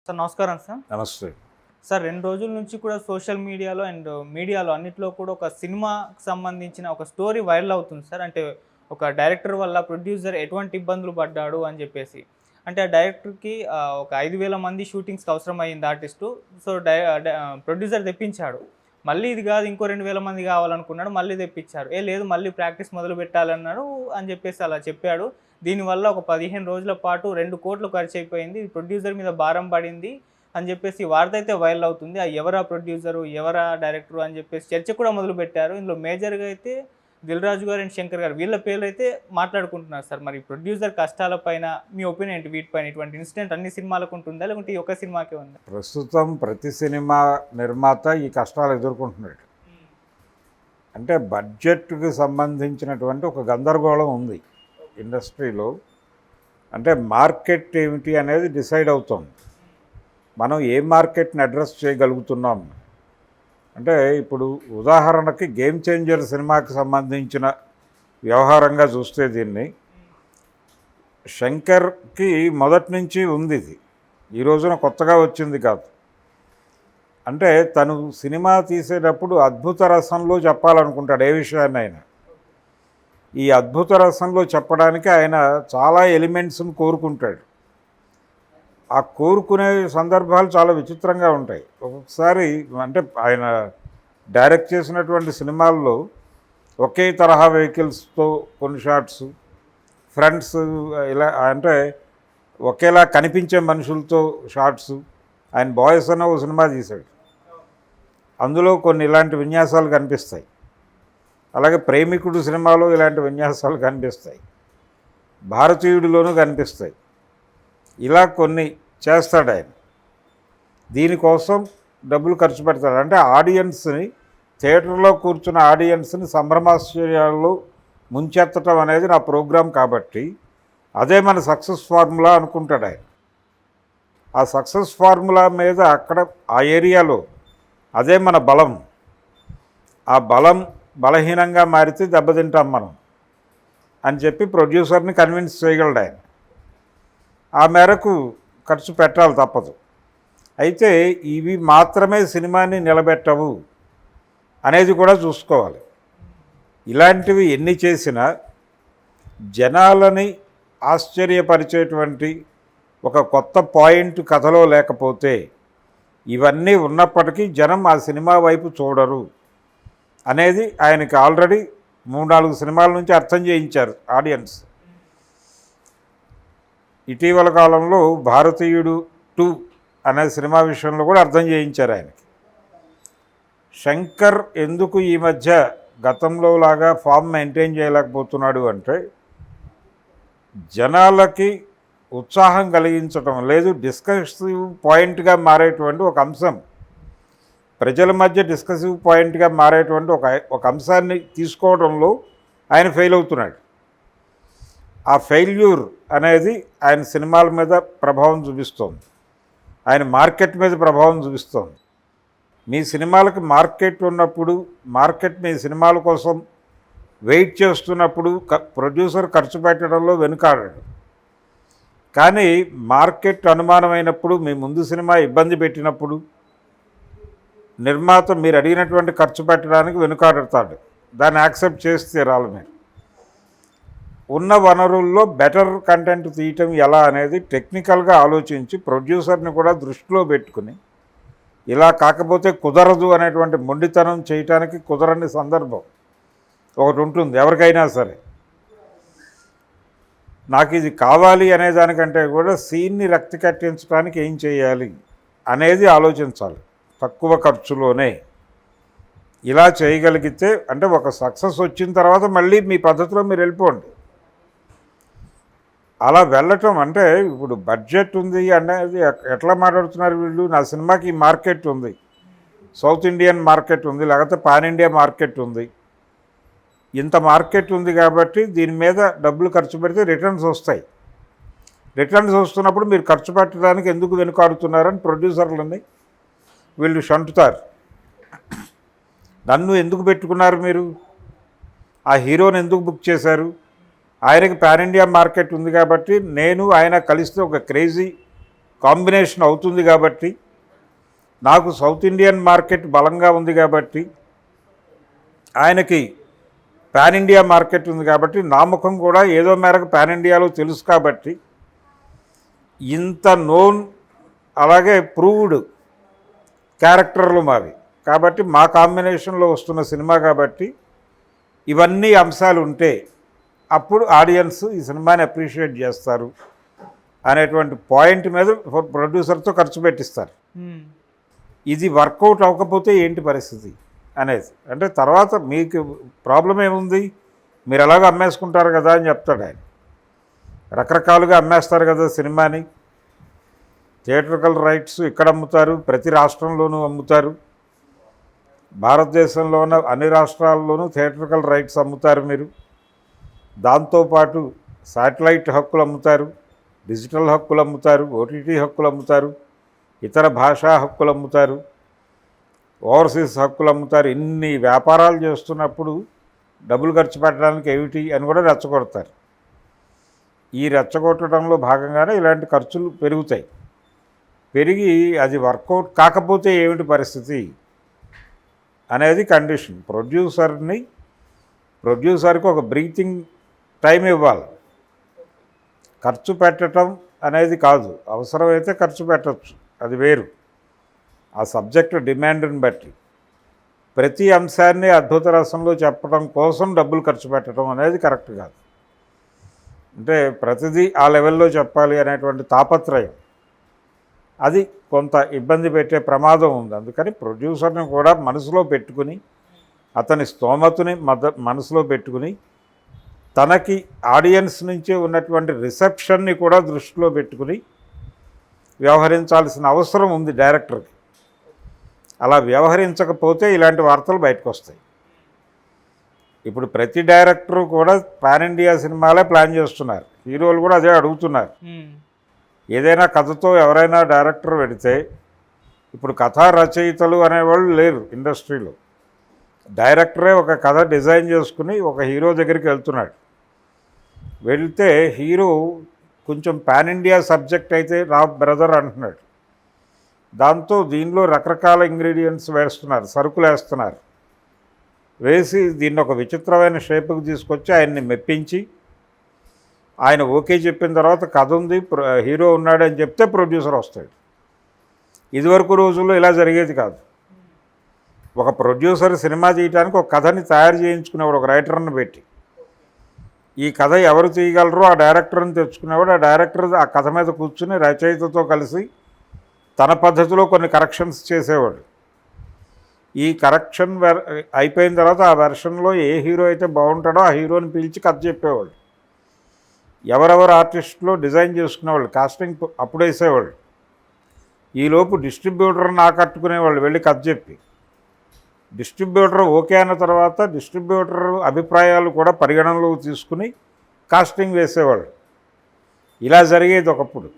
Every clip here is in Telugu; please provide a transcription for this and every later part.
సార్ నమస్కారం సార్. నమస్తే. సార్ 2 రోజుల నుంచి కూడా సోషల్ మీడియాలో అండ్ మీడియాలో అన్నిట్లో కూడా ఒక సినిమాకి సంబంధించిన ఒక స్టోరీ వైరల్ అవుతుంది సార్. అంటే ఒక డైరెక్టర్ వల్ల ప్రొడ్యూసర్ ఎటువంటి ఇబ్బందులు పడ్డాడు అని చెప్పేసి. అంటే ఆ డైరెక్టర్‌కి ఒక 5,000 మంది షూటింగ్స్‌కి అవసరమైంది ఆర్టిస్టు. So, producer తెప్పించాడు. మళ్ళీ ఇది కాదు ఇంకో 2,000 మంది కావాలనుకున్నాడు. మళ్ళీ తెప్పించారు. లేదు మళ్ళీ ప్రాక్టీస్ మొదలు పెట్టాలన్నాడు అని చెప్పేసి అలా చెప్పాడు. దీనివల్ల ఒక 15 రోజుల పాటు 2,00,00,000 ఖర్చయిపోయింది. ప్రొడ్యూసర్ మీద భారం పడింది అని చెప్పేసి వార్త అయితే వైరల్ అవుతుంది. ఎవరా ప్రొడ్యూసరు, ఎవరా డైరెక్టరు అని చెప్పేసి చర్చ కూడా మొదలుపెట్టారు. ఇందులో మేజర్‌గా అయితే దిల్ రాజు గారు అండ్ శంకర్ గారు వీళ్ళ పేర్లు అయితే మాట్లాడుకుంటున్నారు సార్. మరి ప్రొడ్యూసర్ కష్టాలపైన మీ ఒపీనియన్ ఏంటి? వీటిపైన ఇటువంటి ఇన్సిడెంట్ అన్ని సినిమాలకు ఉంటుందా, లేకుంటే ఈ ఒక్క సినిమాకే ఉందా? ప్రస్తుతం ప్రతి సినిమా నిర్మాత ఈ కష్టాలు ఎదుర్కొంటున్నాడు. అంటే బడ్జెట్కి సంబంధించినటువంటి ఒక గందరగోళం ఉంది ఇండస్ట్రీలో. అంటే మార్కెట్ ఏమిటి అనేది డిసైడ్ అవుతుంది. మనం ఏ మార్కెట్ని అడ్రస్ చేయగలుగుతున్నాం అంటే, ఇప్పుడు ఉదాహరణకి గేమ్ చేంజర్ సినిమాకి సంబంధించిన వ్యవహారంగా చూస్తే దీన్ని శంకర్కి మొదటి నుంచి ఉంది. ఇది ఈ రోజున కొత్తగా వచ్చింది కాదు. అంటే తను సినిమా తీసేటప్పుడు అద్భుత రసంలో చెప్పాలనుకుంటాడు ఏ విషయాన్ని అయినా. ఈ అద్భుత రసంలో చెప్పడానికి ఆయన చాలా ఎలిమెంట్స్ని కోరుకుంటాడు. ఆ కోరుకునే సందర్భాలు చాలా విచిత్రంగా ఉంటాయి. ఒక్కొక్కసారి అంటే ఆయన డైరెక్ట్ చేసినటువంటి సినిమాల్లో ఒకే తరహా వెహికల్స్తో కొన్ని షాట్స్, ఫ్రంట్స్ ఇలా అంటే ఒకేలా కనిపించే మనుషులతో షాట్స్. ఆయన బాయ్స్ అన్న ఒక సినిమా తీశాడు, అందులో కొన్ని ఇలాంటి విన్యాసాలు కనిపిస్తాయి. అలాగే ప్రేమికుడు సినిమాలో ఇలాంటి విన్యాసాలు కనిపిస్తాయి, భారతీయుడిలోనూ కనిపిస్తాయి. ఇలా కొన్ని చేస్తాడు ఆయన. దీనికోసం డబ్బులు ఖర్చు పెడతాడు. అంటే ఆడియన్స్ని, థియేటర్లో కూర్చున్న ఆడియన్స్ని సంభ్రమాశ్చర్యాల్లో ముంచెత్తడం అనేది నా ప్రోగ్రాం కాబట్టి అదే మన సక్సెస్ ఫార్ములా అనుకుంటాడు ఆయన. ఆ సక్సెస్ ఫార్ములా మీద అక్కడ ఆ ఏరియాలో అదే మన బలం. ఆ బలం బలహీనంగా మారితే దెబ్బతింటాం మనం అని చెప్పి ప్రొడ్యూసర్ని కన్విన్స్ చేయగలడు ఆయన. ఆ మేరకు ఖర్చు పెట్టాలి, తప్పదు. అయితే ఇవి మాత్రమే సినిమాని నిలబెట్టవు అనేది కూడా చూసుకోవాలి. ఇలాంటివి ఎన్ని చేసినా జనాలని ఆశ్చర్యపరిచేటువంటి ఒక కొత్త పాయింట్ కథలో లేకపోతే ఇవన్నీ ఉన్నప్పటికీ జనం ఆ సినిమా వైపు చూడరు అనేది ఆయనకి ఆల్రెడీ 3-4 సినిమాల నుంచి అర్థం చేయించారు ఆడియన్స్. ఇటీవల కాలంలో భారతీయుడు 2 అనే సినిమా విషయంలో కూడా అర్థం చేయించారు ఆయనకి. శంకర్ ఎందుకు ఈ మధ్య గతంలో లాగా ఫామ్ మెయింటైన్ చేయలేకపోతున్నాడు అంటే, జనాలకి ఉత్సాహం కలిగించటం లేదు, డిస్కసివ్ పాయింట్గా మారేటువంటి ఒక అంశం, ప్రజల మధ్య డిస్కసివ్ పాయింట్గా మారేటువంటి ఒక అంశాన్ని తీసుకోవడంలో ఆయన ఫెయిల్ అవుతున్నాడు. ఆ ఫెయిల్యూర్ అనేది ఆయన సినిమాల మీద ప్రభావం చూపిస్తోంది, ఆయన మార్కెట్ మీద ప్రభావం చూపిస్తోంది. మీ సినిమాలకు మార్కెట్ ఉన్నప్పుడు, మార్కెట్ మీ సినిమాల కోసం వెయిట్ చేస్తున్నప్పుడు ప్రొడ్యూసర్ ఖర్చు పెట్టడంలో వెనుకాడాడు. కానీ మార్కెట్ అనుమానమైనప్పుడు, మీ ముందు సినిమా ఇబ్బంది పెట్టినప్పుడు నిర్మాత మీరు అడిగినటువంటి ఖర్చు పెట్టడానికి వెనుకాడతాడు. దాన్ని యాక్సెప్ట్ చేసి తీరాలి. మీరు ఉన్న వనరుల్లో బెటర్ కంటెంట్ తీయటం ఎలా అనేది టెక్నికల్గా ఆలోచించి ప్రొడ్యూసర్ని కూడా దృష్టిలో పెట్టుకుని, ఇలా కాకపోతే కుదరదు అనేటువంటి మొండితనం చేయటానికి కుదరని సందర్భం ఒకటి ఉంటుంది ఎవరికైనా సరే. నాకు ఇది కావాలి అనేదానికంటే కూడా సీన్ని రక్తి కట్టించడానికి ఏం చేయాలి అనేది ఆలోచించాలి. తక్కువ ఖర్చులోనే ఇలా చేయగలిగితే, అంటే ఒక సక్సెస్ వచ్చిన తర్వాత మళ్ళీ మీ పద్ధతిలో మీరు వెళ్ళిపోండి. అలా వెళ్ళటం అంటే, ఇప్పుడు బడ్జెట్ ఉంది అనేది ఎట్లా మాట్లాడుతున్నారు వీళ్ళు? నా సినిమాకి మార్కెట్ ఉంది, సౌత్ ఇండియన్ మార్కెట్ ఉంది, లేకపోతే పాన్ ఇండియా మార్కెట్ ఉంది, ఇంత మార్కెట్ ఉంది కాబట్టి దీని మీద డబ్బులు ఖర్చు పెడితే రిటర్న్స్ వస్తాయి. రిటర్న్స్ వస్తున్నప్పుడు మీరు ఖర్చు పెట్టడానికి ఎందుకు వెనుకాడుతున్నారని ప్రొడ్యూసర్లని వీళ్ళు షంటుతారు. నన్ను ఎందుకు పెట్టుకున్నారు మీరు? ఆ హీరోని ఎందుకు బుక్ చేశారు? ఆయనకి పాన్ ఇండియా మార్కెట్ ఉంది కాబట్టి నేను ఆయన కలిస్తే ఒక క్రేజీ కాంబినేషన్ అవుతుంది కాబట్టి, నాకు సౌత్ ఇండియన్ మార్కెట్ బలంగా ఉంది కాబట్టి, ఆయనకి పాన్ ఇండియా మార్కెట్ ఉంది కాబట్టి, నా ముఖం కూడా ఏదో మేరకు పాన్ ఇండియాలో తెలుసు కాబట్టి, ఇంత నోన్ అలాగే ప్రూవ్డ్ క్యారెక్టర్లు మావి కాబట్టి, మా కాంబినేషన్లో వస్తున్న సినిమా కాబట్టి ఇవన్నీ అంశాలు ఉంటే అప్పుడు ఆడియన్స్ ఈ సినిమాని అప్రిషియేట్ చేస్తారు అనేటువంటి పాయింట్ మీద ప్రొడ్యూసర్తో ఖర్చు పెట్టిస్తారు. ఇది వర్కౌట్ అవ్వకపోతే ఏంటి పరిస్థితి అనేది, అంటే తర్వాత మీకు ప్రాబ్లం ఏముంది, మీరు ఎలాగో అమ్మేసుకుంటారు కదా అని చెప్తాడు ఆయన. రకరకాలుగా అమ్మేస్తారు కదా సినిమాని. థియేట్రికల్ రైట్స్ ఇక్కడ అమ్ముతారు, ప్రతి రాష్ట్రంలోనూ అమ్ముతారు, భారతదేశంలో ఉన్న అన్ని రాష్ట్రాల్లోనూ థియేట్రికల్ రైట్స్ అమ్ముతారు మీరు. దాంతోపాటు శాటిలైట్ హక్కులు అమ్ముతారు, డిజిటల్ హక్కులు అమ్ముతారు, ఓటీటీ హక్కులు అమ్ముతారు, ఇతర భాషా హక్కులు అమ్ముతారు, ఓవర్సీస్ హక్కులు అమ్ముతారు. ఇన్ని వ్యాపారాలు చేస్తున్నప్పుడు డబ్బులు ఖర్చు పెట్టడానికి ఏమిటి అని కూడా రెచ్చగొడతారు. ఈ రెచ్చగొట్టడంలో భాగంగానే ఇలాంటి ఖర్చులు పెరుగుతాయి. పెరిగి అది వర్కౌట్ కాకపోతే ఏమిటి పరిస్థితి అనేది కండిషన్. ప్రొడ్యూసర్కి ఒక బ్రీతింగ్ టైం ఇవ్వాలి. ఖర్చు పెట్టడం అనేది కాదు, అవసరమైతే ఖర్చు పెట్టచ్చు, అది వేరు. ఆ సబ్జెక్ట్ డిమాండ్ని బట్టి ప్రతి అంశాన్ని అద్భుత రసంలో చెప్పడం కోసం డబ్బులు ఖర్చు పెట్టడం అనేది కరెక్ట్ కాదు. అంటే ప్రతిదీ ఆ లెవెల్లో చెప్పాలి అనేటువంటి తాపత్రయం అది కొంత ఇబ్బంది పెట్టే ప్రమాదం ఉంది. అందుకని ప్రొడ్యూసర్ని కూడా మనసులో పెట్టుకుని, అతని స్తోమతని మనసులో పెట్టుకుని, తనకి ఆడియన్స్ నుంచే ఉన్నటువంటి రిసెప్షన్ని కూడా దృష్టిలో పెట్టుకుని వ్యవహరించాల్సిన అవసరం ఉంది డైరెక్టర్కి. అలా వ్యవహరించకపోతే ఇలాంటి వార్తలు బయటకు వస్తాయి. ఇప్పుడు ప్రతి డైరెక్టరు కూడా పాన్ ఇండియా సినిమాలే ప్లాన్ చేస్తున్నారు, హీరోలు కూడా అదే అడుగుతున్నారు. ఏదైనా కథతో ఎవరైనా డైరెక్టర్ పెడితే, ఇప్పుడు కథా రచయితలు అనేవాళ్ళు లేరు ఇండస్ట్రీలో. డైరెక్టరే ఒక కథ డిజైన్ చేసుకుని ఒక హీరో దగ్గరికి వెళ్తున్నాడు. వెళ్తే హీరో కొంచెం పాన్ ఇండియా సబ్జెక్ట్ అయితే రా బ్రదర్ అంటున్నాడు. దాంతో దీనిలో రకరకాల ఇంగ్రీడియంట్స్ వేస్తున్నారు, సరుకులు వేస్తున్నారు. వేసి దీన్ని ఒక విచిత్రమైన షేపుకి తీసుకొచ్చి ఆయన్ని మెప్పించి, ఆయన ఓకే చెప్పిన తర్వాత కథ ఉంది, హీరో ఉన్నాడని చెప్తే ప్రొడ్యూసర్ వస్తాడు. ఇదివరకు రోజుల్లో ఇలా జరిగేది కాదు. ఒక ప్రొడ్యూసర్ సినిమా తీయడానికి ఒక కథని తయారు చేయించుకునేవాడు, ఒక రైటర్ని పెట్టి. ఈ కథ ఎవరు తీయగలరో ఆ డైరెక్టర్ని తెచ్చుకునేవాడు. ఆ డైరెక్టర్ ఆ కథ మీద కూర్చుని రచయితతో కలిసి తన పద్ధతిలో కొన్ని కరెక్షన్స్ చేసేవాడు. ఈ కరెక్షన్ అయిపోయిన తర్వాత ఆ వెర్షన్లో ఏ హీరో అయితే బాగుంటాడో ఆ హీరోని పిలిచి కథ చెప్పేవాడు. ఎవరెవరు ఆర్టిస్టులో డిజైన్ చేసుకునేవాళ్ళు, కాస్టింగ్ అప్పుడు వేసేవాళ్ళు. ఈలోపు డిస్ట్రిబ్యూటర్ని ఆకట్టుకునేవాళ్ళు వెళ్ళి కథ చెప్పి. డిస్ట్రిబ్యూటర్ ఓకే అన్న తర్వాత డిస్ట్రిబ్యూటర్ అభిప్రాయాలు కూడా పరిగణనలోకి తీసుకుని కాస్టింగ్ వేసేవాళ్ళు. ఇలా జరిగేది ఒకప్పుడు.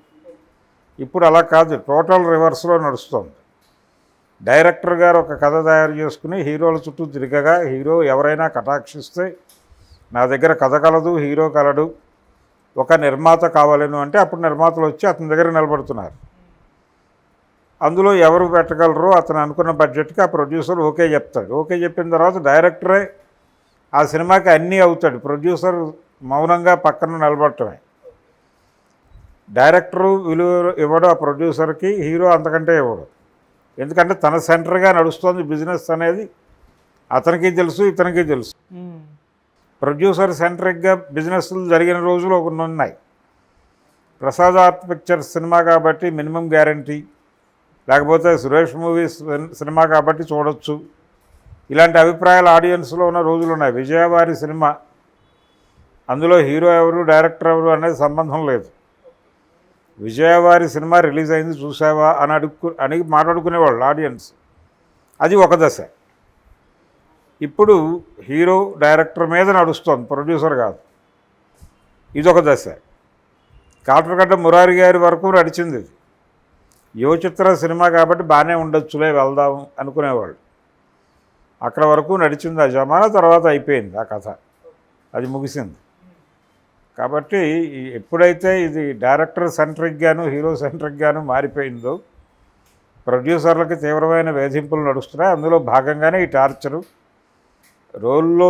ఇప్పుడు అలా కాదు, టోటల్ రివర్స్లో నడుస్తుంది. డైరెక్టర్ గారు ఒక కథ తయారు చేసుకుని హీరోల చుట్టూ తిరగగా, హీరో ఎవరైనా కటాక్షిస్తే నా దగ్గర కథ కలదు, హీరో కలడు, ఒక నిర్మాత కావాలను అంటే అప్పుడు నిర్మాతలు వచ్చి అతని దగ్గర నిలబడుతున్నారు. అందులో ఎవరు పెట్టగలరో అతను అనుకున్న బడ్జెట్కి ఆ ప్రొడ్యూసర్ ఓకే చెప్తాడు. ఓకే చెప్పిన తర్వాత డైరెక్టరే ఆ సినిమాకి అన్నీ అవుతాడు, ప్రొడ్యూసర్ మౌనంగా పక్కన నిలబడటమే. డైరెక్టరు విలువ ఇవ్వడు ఆ ప్రొడ్యూసర్కి, హీరో అంతకంటే ఇవ్వడు. ఎందుకంటే తన సెంటర్గా నడుస్తుంది బిజినెస్ అనేది అతనికి తెలుసు, ఇతనికి తెలుసు. ప్రొడ్యూసర్ సెంట్రిక్గా బిజినెస్లు జరిగిన రోజులు కొన్ని ఉన్నాయి. ప్రసాద్ ఆర్ట్ పిక్చర్స్ సినిమా కాబట్టి మినిమం గ్యారంటీ, లేకపోతే సురేష్ మూవీస్ సినిమా కాబట్టి చూడొచ్చు, ఇలాంటి అభిప్రాయాలు ఆడియన్స్లో ఉన్న రోజులు ఉన్నాయి. విజయవారి సినిమా, అందులో హీరో ఎవరు డైరెక్టర్ ఎవరు అనేది సంబంధం లేదు. విజయవారి సినిమా రిలీజ్ అయింది చూసావా అని మాట్లాడుకునేవాళ్ళు ఆడియన్స్. అది ఒక దశ. ఇప్పుడు హీరో డైరెక్టర్ మీద నడుస్తోంది, ప్రొడ్యూసర్ కాదు. ఇదొక దశ. కాటరగడ్డ మురారి గారి వరకు నడిచింది ఇది. యువచిత్ర సినిమా కాబట్టి బాగానే ఉండొచ్చులే వెళ్దాం అనుకునేవాళ్ళు. అక్కడ వరకు నడిచింది ఆ జమానా, తర్వాత అయిపోయింది ఆ కథ, అది ముగిసింది. కాబట్టి ఎప్పుడైతే ఇది డైరెక్టర్ సెంట్రిక్గాను హీరో సెంట్రిక్గాను మారిపోయిందో ప్రొడ్యూసర్లకి తీవ్రమైన వేధింపులు నడుస్తున్నాయి. అందులో భాగంగానే ఈ టార్చరు రోల్లో